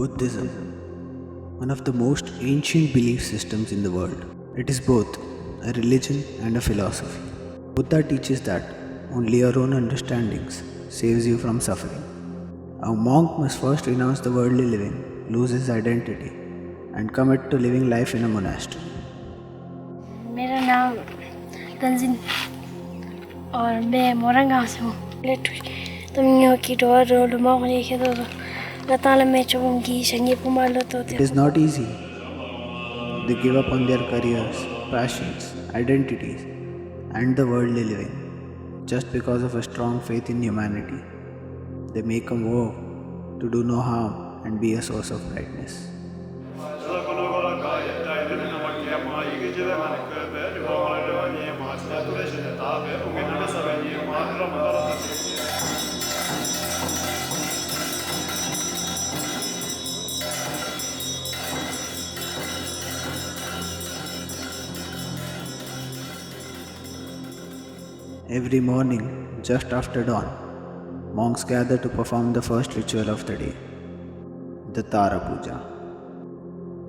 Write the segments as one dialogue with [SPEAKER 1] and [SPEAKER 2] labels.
[SPEAKER 1] Buddhism, one of the most ancient belief systems in the world. It is both a religion and a philosophy. Buddha teaches that only your own understandings saves you from suffering. A monk must first renounce the worldly living, lose his identity, and commit to living life in a monastery.
[SPEAKER 2] मेरा नाम तंजिन और मैं मोरंगा से हूँ तुम की door role मोहनी के तो लताल में चुंगी संगी पुमालो तो
[SPEAKER 1] It is not easy. They give up on their careers, passions, identities, and the worldly living just because of a strong faith in humanity. They make a vow to do no harm and be a source of brightness. Every morning, just after dawn, monks gather to perform the first ritual of the day, the Tara Puja.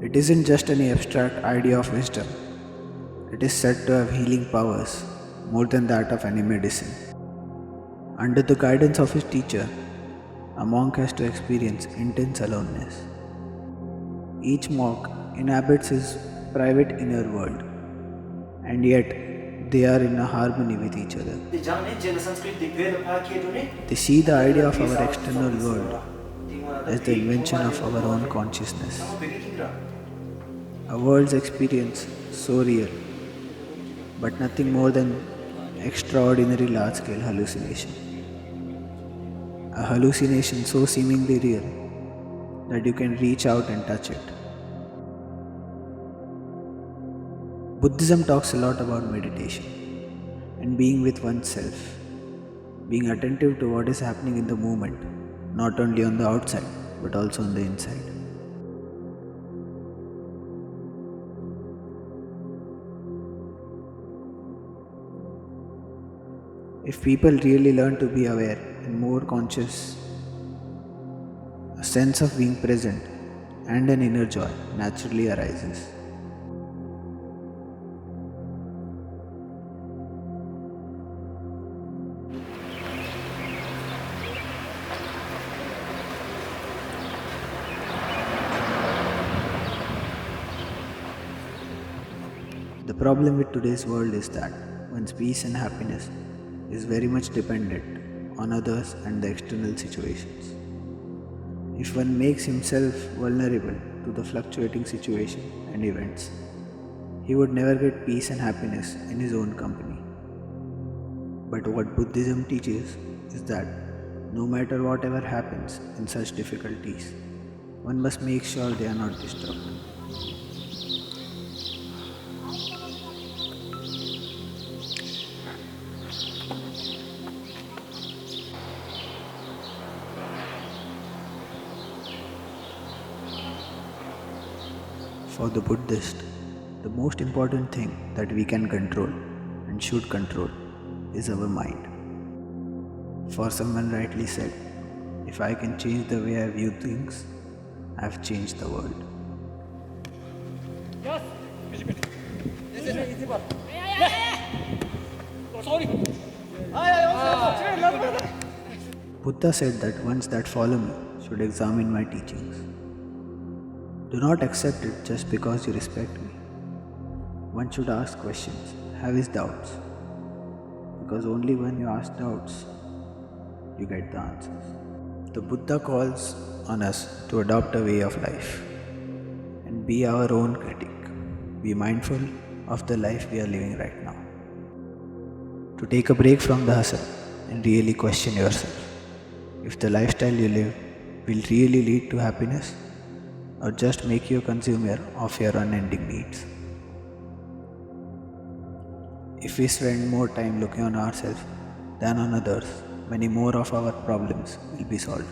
[SPEAKER 1] It isn't just any abstract idea of wisdom. It is said to have healing powers more than that of any medicine. Under the guidance of his teacher, a monk has to experience intense aloneness. Each monk inhabits his private inner world, and yet they are in a harmony with each other. They see the idea of our external world as the invention of our own consciousness. A world's experience so real, but nothing more than extraordinary large-scale hallucination. A hallucination so seemingly real that you can reach out and touch it. Buddhism talks a lot about meditation and being with oneself, being attentive to what is happening in the moment, not only on the outside but also on the inside. If people really learn to be aware and more conscious, a sense of being present and an inner joy naturally arises. The problem with today's world is that one's peace and happiness is very much dependent on others and the external situations. If one makes himself vulnerable to the fluctuating situation and events, he would never get peace and happiness in his own company. But what Buddhism teaches is that no matter whatever happens in such difficulties, one must make sure they are not disturbed. For the Buddhist, the most important thing that we can control and should control is our mind. For someone rightly said, if I can change the way I view things, I have changed the world. Buddha said that ones that follow me should examine my teachings. Do not accept it just because you respect me. One should ask questions, have his doubts. Because only when you ask doubts, you get the answers. The Buddha calls on us to adopt a way of life and be our own critic. Be mindful of the life we are living right now. To take a break from the hustle and really question yourself if the lifestyle you live will really lead to happiness or just make you a consumer of your unending needs. If we spend more time looking on ourselves than on others, many more of our problems will be solved.